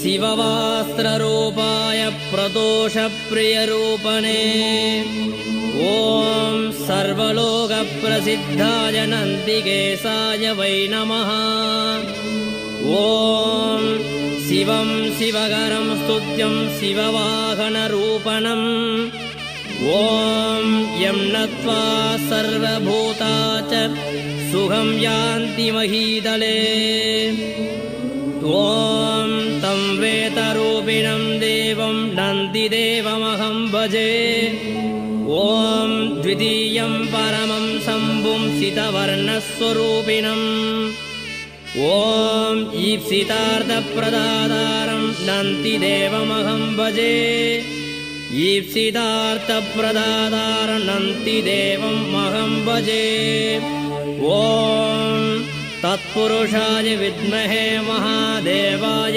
शिववास्त्ररूपाय प्रदोषप्रियरूपणे ॐ सर्वलोकप्रसिद्धाय नन्दिकेशाय वै नमः। ॐ शिवं शिवकरं स्तुत्यं शिववाहनरूपणम् ॐ यं नत्वा सर्वभूता च सुखं यान्ति महीतले। ॐ तं वेतरूपिणं देवं नन्दिदेवमहं भजे। ॐ द्वितीयं परमं शम्भुं सितवर्णस्वरूपिणम् ॐ ईप्सितार्थप्रदातारं नन्दिदेवमहं भजे। ईप्सितार्थप्रदातारं नन्दिदेवमहं भजे। ॐ तत्पुरुषाय विद्महे महादेवाय